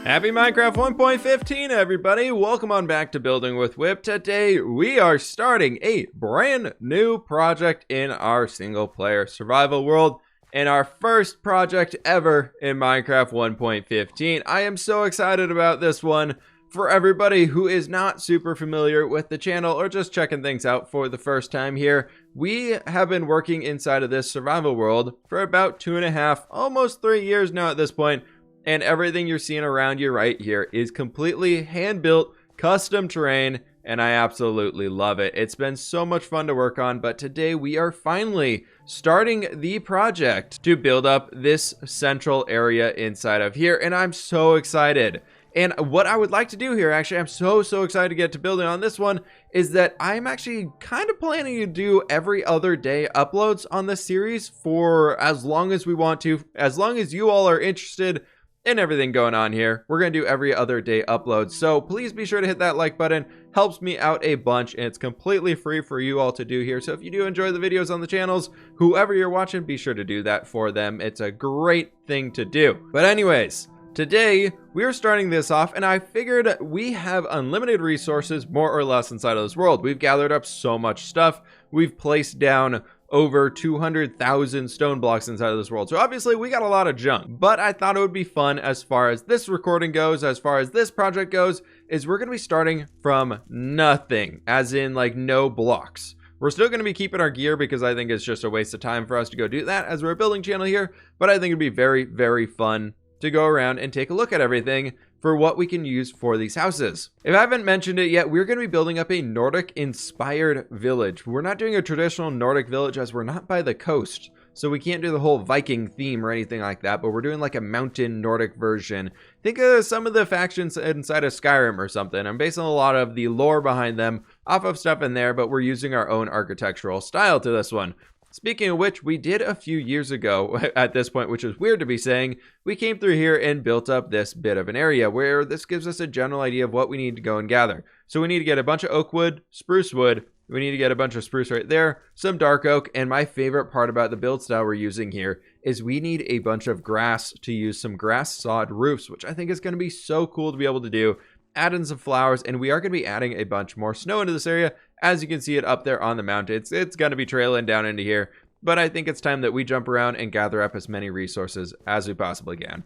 Happy Minecraft 1.15, everybody. Welcome on back to Building with Whip. Today, we are starting a brand new project in our single player survival world and our first project ever in Minecraft 1.15. I am so excited about this one. For everybody who is not super familiar with the channel or just checking things out for the first time here, we have been working inside of this survival world for about 2.5, almost 3 years now at this point. And everything you're seeing around you right here is completely hand-built, custom terrain, and I absolutely love it. It's been so much fun to work on, but today we are finally starting the project to build up this central area inside of here, and I'm so excited. And what I would like to do here, actually, I'm so excited to get to building on this one, is that I'm actually kind of planning to do every other day uploads on this series for as long as we want to, as long as you all are interested in everything going on here. We're going to do every other day uploads. So please be sure to hit that like button. Helps me out a bunch, and it's completely free for you all to do here. So if you do enjoy the videos on the channels, whoever you're watching, be sure to do that for them. It's a great thing to do. But anyways, today we're starting this off, and I figured we have unlimited resources more or less inside of this world. We've gathered up so much stuff. We've placed down over 200,000 stone blocks inside of this world. So obviously we got a lot of junk, but I thought it would be fun as far as this recording goes, as far as this project goes, is we're going to be starting from nothing, as in like no blocks. We're still going to be keeping our gear because I think it's just a waste of time for us to go do that as we're a building channel here, but I think it'd be very fun to go around and take a look at everything for what we can use for these houses. If I haven't mentioned it yet, we're going to be building up a Nordic inspired village. We're not doing a traditional Nordic village as we're not by the coast, so we can't do the whole Viking theme or anything like that, but we're doing like a mountain Nordic version. Think of some of the factions inside of Skyrim or something. I'm basing a lot of the lore behind them off of stuff in there, but we're using our own architectural style to this one. Speaking of which, we did a few years ago at this point, which is weird to be saying, we came through here and built up this bit of an area where this gives us a general idea of what we need to go and gather. So we need to get a bunch of oak wood, spruce wood, we need to get a bunch of spruce right there, some dark oak, and my favorite part about the build style we're using here is we need a bunch of grass to use some grass sod roofs, which I think is going to be so cool to be able to do. Add in some flowers, and we are going to be adding a bunch more snow into this area. As you can see it up there on the mountain, it's going to be trailing down into here, but I think it's time that we jump around and gather up as many resources as we possibly can.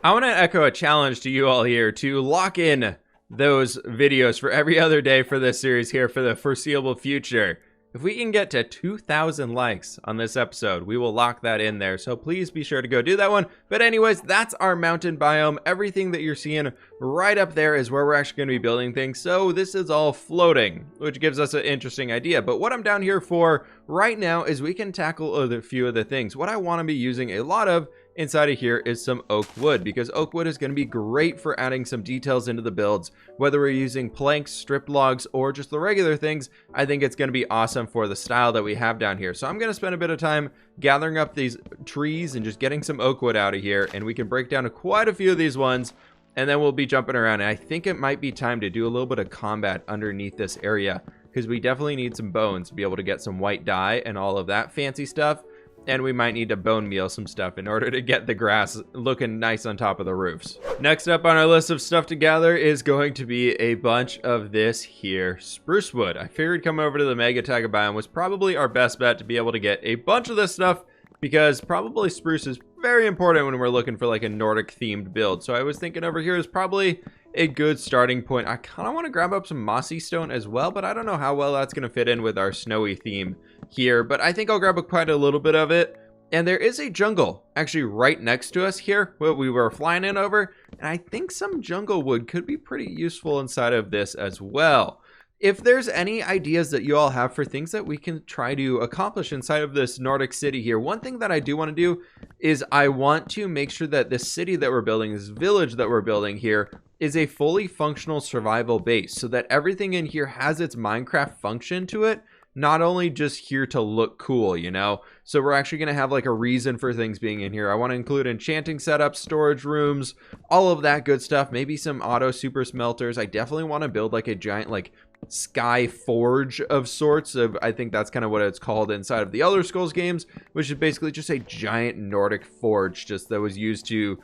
I want to echo a challenge to you all here to lock in those videos for every other day for this series here for the foreseeable future. If we can get to 2,000 likes on this episode, we will lock that in there. So please be sure to go do that one. But anyways, that's our mountain biome. Everything that you're seeing right up there is where we're actually going to be building things. So this is all floating, which gives us an interesting idea. But what I'm down here for right now is we can tackle a few of the things. What I want to be using a lot of inside of here is some oak wood, because oak wood is going to be great for adding some details into the builds. Whether we're using planks, strip logs, or just the regular things, I think it's going to be awesome for the style that we have down here. So I'm going to spend a bit of time gathering up these trees and just getting some oak wood out of here, and we can break down quite a few of these ones, and then we'll be jumping around. And I think it might be time to do a little bit of combat underneath this area, because we definitely need some bones to be able to get some white dye and all of that fancy stuff. And we might need to bone meal some stuff in order to get the grass looking nice on top of the roofs. Next up on our list of stuff to gather is going to be a bunch of this here spruce wood. I figured coming over to the Mega Taiga biome was probably our best bet to be able to get a bunch of this stuff, because probably spruce is very important when we're looking for like a Nordic themed build. So I was thinking over here is probably a good starting point. I kind of want to grab up some mossy stone as well, but I don't know how well that's going to fit in with our snowy theme here, but I think I'll grab quite a little bit of it. And there is a jungle actually right next to us here, what we were flying in over, and I think some jungle wood could be pretty useful inside of this as well. If there's any ideas that you all have for things that we can try to accomplish inside of this Nordic city here, one thing that I do want to do is I want to make sure that this city that we're building, this village that we're building here, is a fully functional survival base, so that everything in here has its Minecraft function to it, not only just here to look cool, you know? So we're actually going to have like a reason for things being in here. I want to include enchanting setups, storage rooms, all of that good stuff. Maybe some auto super smelters. I definitely want to build like a giant like sky forge of sorts. I think that's kind of what it's called inside of the Elder Scrolls games, which is basically just a giant Nordic forge just that was used to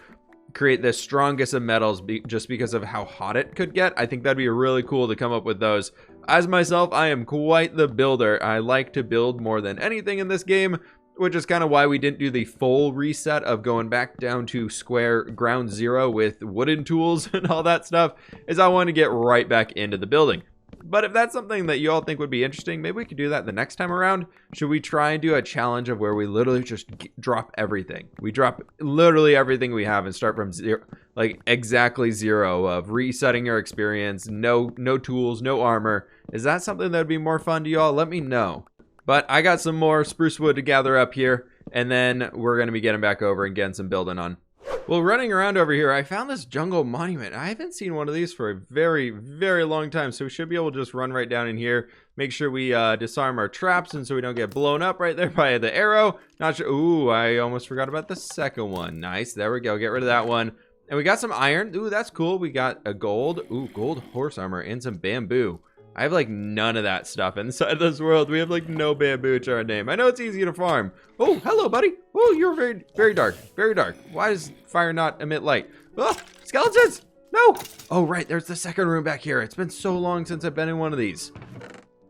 create the strongest of metals just because of how hot it could get. I think that'd be really cool to come up with those. As myself, I am quite the builder. I like to build more than anything in this game, which is kind of why we didn't do the full reset of going back down to square ground zero with wooden tools and all that stuff, is I want to get right back into the building. But if that's something that you all think would be interesting, maybe we could do that the next time around. Should we try and do a challenge of where we literally just drop everything? We drop literally everything we have and start from zero, like exactly zero, of resetting your experience, no tools, no armor. Is that something that would be more fun to y'all? Let me know. But I got some more spruce wood to gather up here, and then we're going to be getting back over and getting some building on. Well, running around over here, I found this jungle monument. I haven't seen one of these for a very, very long time, so we should be able to just run right down in here. Make sure we disarm our traps, and so we don't get blown up right there by the arrow. Not sure. Ooh, I almost forgot about the second one. Nice. There we go. Get rid of that one. And we got some iron. Ooh, that's cool. We got a gold. Ooh, gold horse armor and some bamboo. I have like none of that stuff inside this world. We have like no bamboo to our name. I know it's easy to farm. Oh, hello, buddy. Oh, you're very, very dark. Very dark. Why does fire not emit light? Oh, skeletons. No. Oh, right. There's the second room back here. It's been so long since I've been in one of these.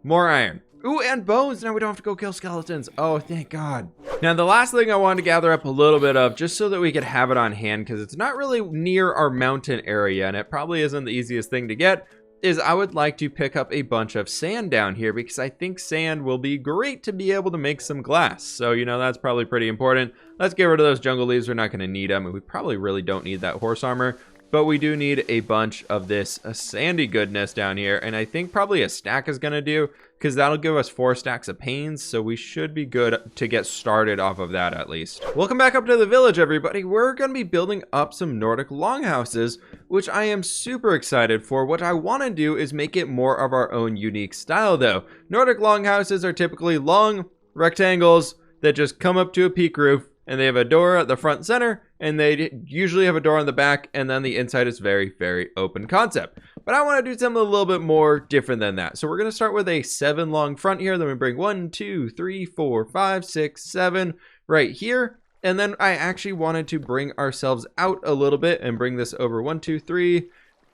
More iron. Ooh, and bones. Now we don't have to go kill skeletons. Oh, thank God. Now, the last thing I wanted to gather up a little bit of, just so that we could have it on hand, because it's not really near our mountain area, and it probably isn't the easiest thing to get, is I would like to pick up a bunch of sand down here, because I think sand will be great to be able to make some glass. So, you know, that's probably pretty important. Let's get rid of those jungle leaves. We're not going to need them, and we probably really don't need that horse armor. But we do need a bunch of this sandy goodness down here, and I think probably a stack is going to do, because that'll give us 4 stacks of panes, so we should be good to get started off of that at least. Welcome back up to the village, everybody. We're going to be building up some Nordic longhouses, which I am super excited for. What I want to do is make it more of our own unique style, though. Nordic longhouses are typically long rectangles that just come up to a peak roof, and they have a door at the front center, and they usually have a door on the back, and then the inside is very, very open concept. But I want to do something a little bit more different than that. So we're going to start with a 7 long front here. Then we bring 1, 2, 3, 4, 5, 6, 7 right here. And then I actually wanted to bring ourselves out a little bit and bring this over 1, 2, 3,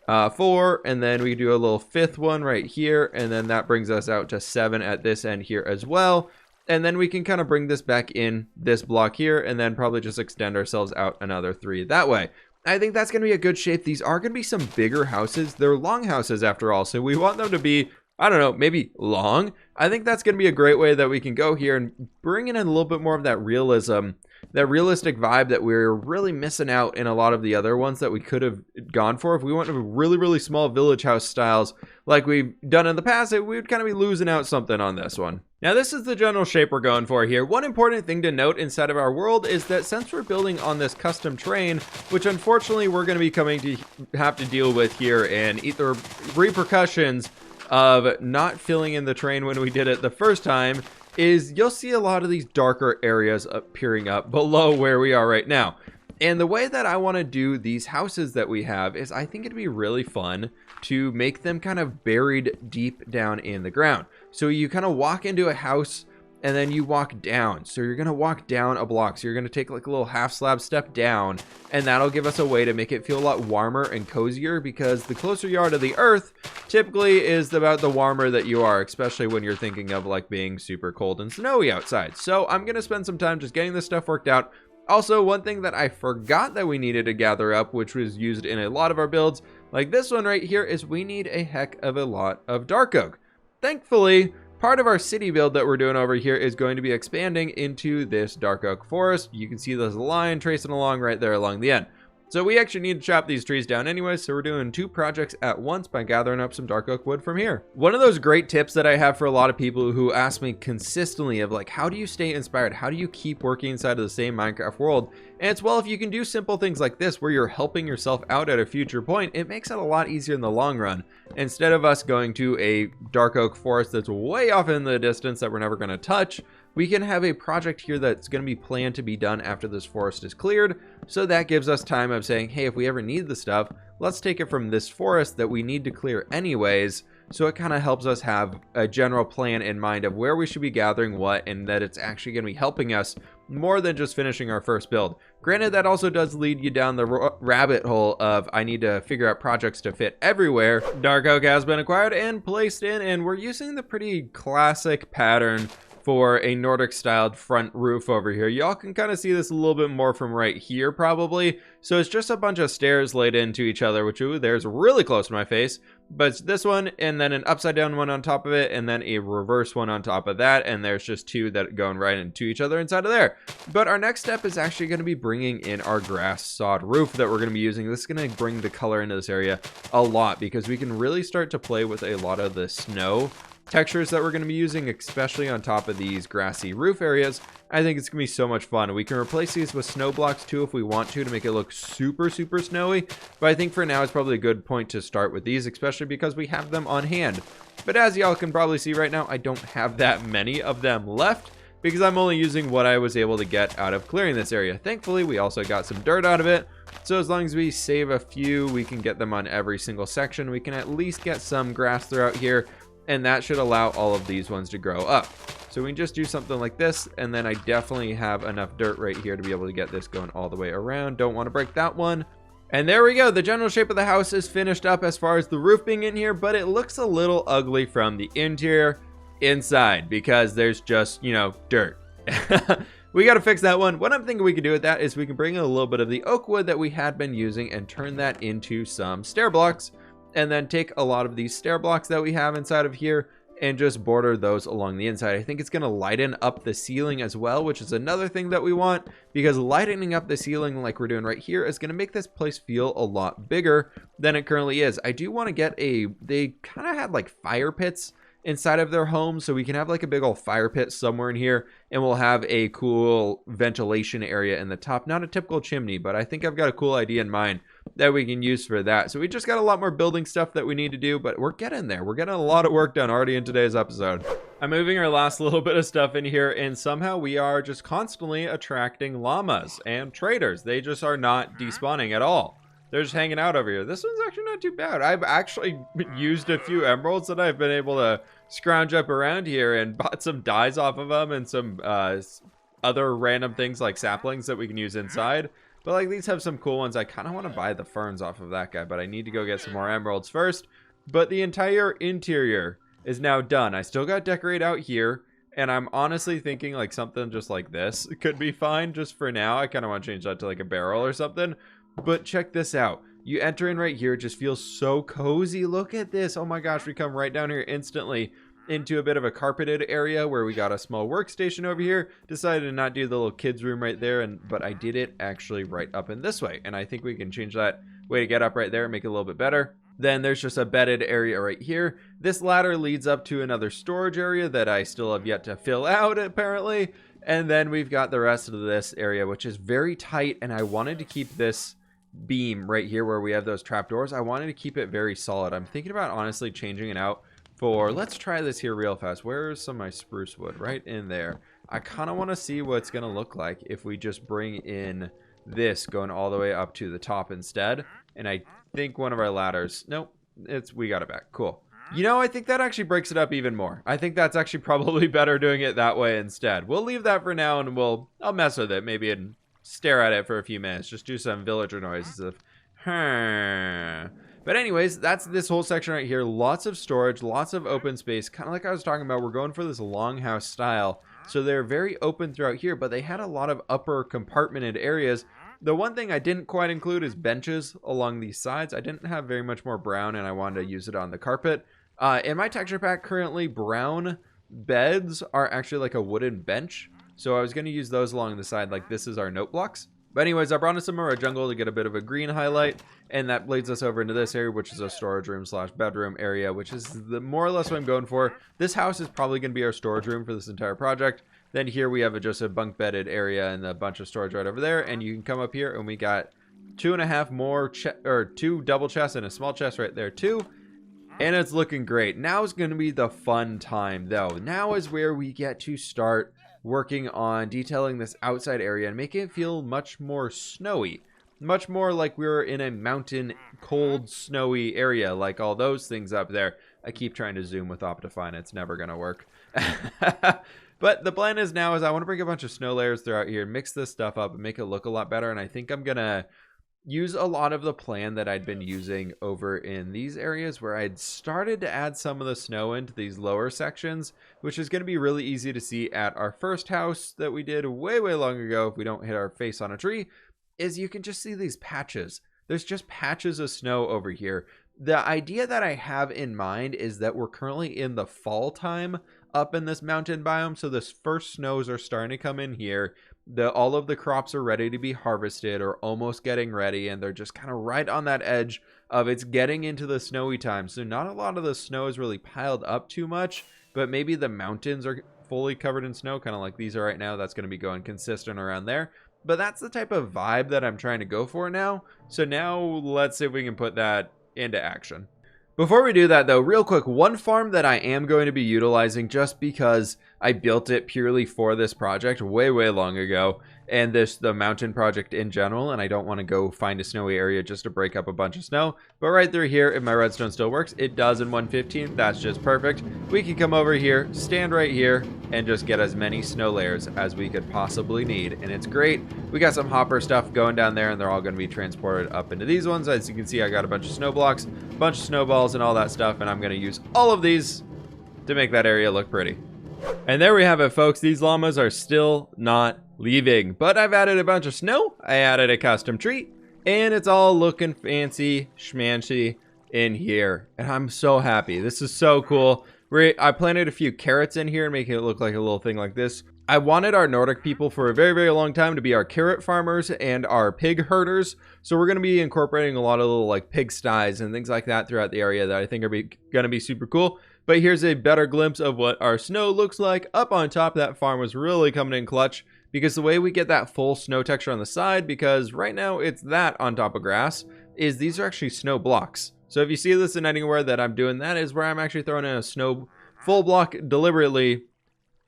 4. And then we do a little 5th one right here. And then that brings us out to 7 at this end here as well. And then we can kind of bring this back in this block here, and then probably just extend ourselves out another 3 that way. I think that's going to be a good shape. These are going to be some bigger houses. They're long houses after all, so we want them to be, I don't know, maybe long. I think that's going to be a great way that we can go here and bring in a little bit more of that realism, that realistic vibe that we're really missing out in a lot of the other ones that we could have gone for. If we went to really, really small village house styles like we've done in the past, we would kind of be losing out something on this one. Now, this is the general shape we're going for here. One important thing to note inside of our world is that since we're building on this custom train, which unfortunately we're going to be coming to have to deal with here and eat the repercussions of not filling in the train when we did it the first time, is you'll see a lot of these darker areas appearing up below where we are right now. And the way that I want to do these houses that we have is I think it'd be really fun to make them kind of buried deep down in the ground. So you kind of walk into a house and then you walk down. So you're going to walk down a block. So you're going to take like a little half slab step down, and that'll give us a way to make it feel a lot warmer and cozier, because the closer you are to the earth typically is about the warmer that you are, especially when you're thinking of like being super cold and snowy outside. So I'm going to spend some time just getting this stuff worked out. Also, one thing that I forgot that we needed to gather up, which was used in a lot of our builds, like this one right here, is we need a heck of a lot of dark oak. Thankfully, part of our city build that we're doing over here is going to be expanding into this dark oak forest. You can see there's a line tracing along right there along the end. So we actually need to chop these trees down anyway, so we're doing 2 projects at once by gathering up some dark oak wood from here. One of those great tips that I have for a lot of people who ask me consistently of like, how do you stay inspired? How do you keep working inside of the same Minecraft world? And it's, well, if you can do simple things like this where you're helping yourself out at a future point, it makes it a lot easier in the long run. Instead of us going to a dark oak forest that's way off in the distance that we're never going to touch, we can have a project here that's going to be planned to be done after this forest is cleared. So that gives us time of saying, hey, if we ever need the stuff, let's take it from this forest that we need to clear anyways. So it kind of helps us have a general plan in mind of where we should be gathering what, and that it's actually going to be helping us more than just finishing our first build. Granted, that also does lead you down the rabbit hole of I need to figure out projects to fit everywhere. Dark oak has been acquired and placed in, and we're using the pretty classic pattern for a Nordic styled front roof over here. Y'all can kind of see this a little bit more from right here probably. So it's just a bunch of stairs laid into each other, which, ooh, there's really close to my face. But it's this one, and then an upside down one on top of it, and then a reverse one on top of that, and there's just two that going right into each other inside of there. But our next step is actually going to be bringing in our grass sod roof that we're going to be using. This is going to bring the color into this area a lot, because we can really start to play with a lot of the snow textures that we're going to be using, especially on top of these grassy roof areas. I think it's going to be so much fun. We can replace these with snow blocks too if we want to make it look super snowy, but I think for now it's probably a good point to start with these, especially because we have them on hand. But as y'all can probably see right now, I don't have that many of them left because I'm only using what I was able to get out of clearing this area. Thankfully, we also got some dirt out of it, so as long as we save a few, we can get them on every single section. We can at least get some grass throughout here, and that should allow all of these ones to grow up. So we can just do something like this, and then I definitely have enough dirt right here to be able to get this going all the way around. Don't want to break that one. And there we go. The general shape of the house is finished up as far as the roof being in here, but it looks a little ugly from the interior inside because there's just, you know, dirt. We got to fix that one. What I'm thinking we can do with that is we can bring in a little bit of the oak wood that we had been using and turn that into some stair blocks, and then take a lot of these stair blocks that we have inside of here and just border those along the inside. I think it's going to lighten up the ceiling as well, which is another thing that we want, because lightening up the ceiling like we're doing right here is going to make this place feel a lot bigger than it currently is. I do want to get they kind of had like fire pits inside of their home, so we can have like a big old fire pit somewhere in here, and we'll have a cool ventilation area in the top. Not a typical chimney, but I think I've got a cool idea in mind that we can use for that. So we just got a lot more building stuff that we need to do, but we're getting there. We're getting a lot of work done already in today's episode. I'm moving our last little bit of stuff in here, and somehow we are just constantly attracting llamas and traders. They just are not despawning at all. They're just hanging out over here. This one's actually not too bad. I've actually used a few emeralds that I've been able to scrounge up around here and bought some dyes off of them and some other random things like saplings that we can use inside. But like these have some cool ones. I kind of want to buy the ferns off of that guy, but I need to go get some more emeralds first. But the entire interior is now done. I still got to decorate out here, and I'm honestly thinking like something just like this could be fine just for now. I kind of want to change that to like a barrel or something. But check this out. You enter in right here. It just feels so cozy. Look at this. Oh my gosh, we come right down here instantly into a bit of a carpeted area where we got a small workstation over here. Decided to not do the little kids room right there, but I did it actually right up in this way, and I think we can change that way to get up right there and make it a little bit better. Then there's just a bedded area right here. This ladder leads up to another storage area that I still have yet to fill out apparently, and then we've got the rest of this area, which is very tight, and I wanted to keep this beam right here where we have those trapdoors. I wanted to keep it very solid. I'm thinking about honestly changing it out for, let's try this here real fast. Where's some of my spruce wood? Right in there. I kind of want to see what it's going to look like if we just bring in this going all the way up to the top instead. And I think one of our ladders, nope, we got it back. Cool. You know, I think that actually breaks it up even more. I think that's actually probably better doing it that way instead. We'll leave that for now, and I'll mess with it maybe and stare at it for a few minutes. Just do some villager noises of, But anyways, that's this whole section right here. Lots of storage, lots of open space. Kind of like I was talking about, we're going for this longhouse style. So they're very open throughout here, but they had a lot of upper compartmented areas. The one thing I didn't quite include is benches along these sides. I didn't have very much more brown, and I wanted to use it on the carpet. In my texture pack currently, brown beds are actually like a wooden bench. So I was going to use those along the side, like this is our note blocks. But anyways, I brought in some more jungle to get a bit of a green highlight, and that leads us over into this area, which is a storage room / bedroom area, which is more or less what I'm going for. This house is probably going to be our storage room for this entire project. Then here we have just a bunk bedded area and a bunch of storage right over there, and you can come up here and we got 2.5 more two double chests and a small chest right there too. And it's looking great. Now is going to be the fun time though. Now is where we get to start working on detailing this outside area and making it feel much more snowy. Much more like we're in a mountain, cold, snowy area, like all those things up there. I keep trying to zoom with Optifine. It's never going to work. But the plan is now is I want to bring a bunch of snow layers throughout here, mix this stuff up and make it look a lot better. And I think I'm gonna use a lot of the plan that I'd been using over in these areas where I'd started to add some of the snow into these lower sections, which is going to be really easy to see at our first house that we did way long ago if we don't hit our face on a tree, is you can just see these patches. There's just patches of snow over here. The idea that I have in mind is that we're currently in the fall time up in this mountain biome, so the first snows are starting to come in here. All of the crops are ready to be harvested or almost getting ready, and they're just kind of right on that edge of it's getting into the snowy time. So not a lot of the snow is really piled up too much, but maybe the mountains are fully covered in snow, kind of like these are right now. That's going to be going consistent around there. But that's the type of vibe that I'm trying to go for now. So now let's see if we can put that into action. Before we do that though, real quick, one farm that I am going to be utilizing just because I built it purely for this project way long ago, and the mountain project in general, and I don't want to go find a snowy area just to break up a bunch of snow. But right through here, if my redstone still works, it does in 1:15. That's just perfect. We can come over here, stand right here, and just get as many snow layers as we could possibly need. And it's great. We got some hopper stuff going down there, and they're all going to be transported up into these ones. As you can see, I got a bunch of snow blocks, a bunch of snowballs, and all that stuff, and I'm going to use all of these to make that area look pretty. And there we have it, folks. These llamas are still not leaving, but I've added a bunch of snow. I added a custom tree, and it's all looking fancy schmancy in here, and I'm so happy. This is so cool. I planted a few carrots in here and making it look like a little thing like this. I wanted our Nordic people for a very long time to be our carrot farmers and our pig herders, so we're going to be incorporating a lot of little like pig sties and things like that throughout the area that I think are going to be super cool. But here's a better glimpse of what our snow looks like up on top. That farm was really coming in clutch, because the way we get that full snow texture on the side, because right now it's that on top of grass, is these are actually snow blocks. So if you see this in anywhere that I'm doing, that is where I'm actually throwing in a snow full block deliberately,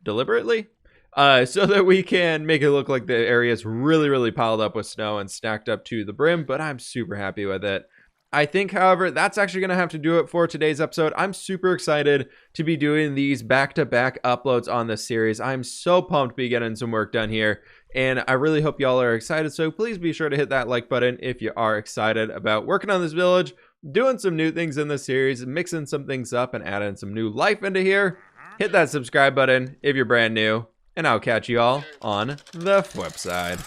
so that we can make it look like the area is really piled up with snow and stacked up to the brim. But I'm super happy with it. I think, however, that's actually going to have to do it for today's episode. I'm super excited to be doing these back-to-back uploads on this series. I'm so pumped to be getting some work done here, and I really hope y'all are excited. So please be sure to hit that like button if you are excited about working on this village, doing some new things in this series, mixing some things up, and adding some new life into here. Hit that subscribe button if you're brand new, and I'll catch you all on the flip side.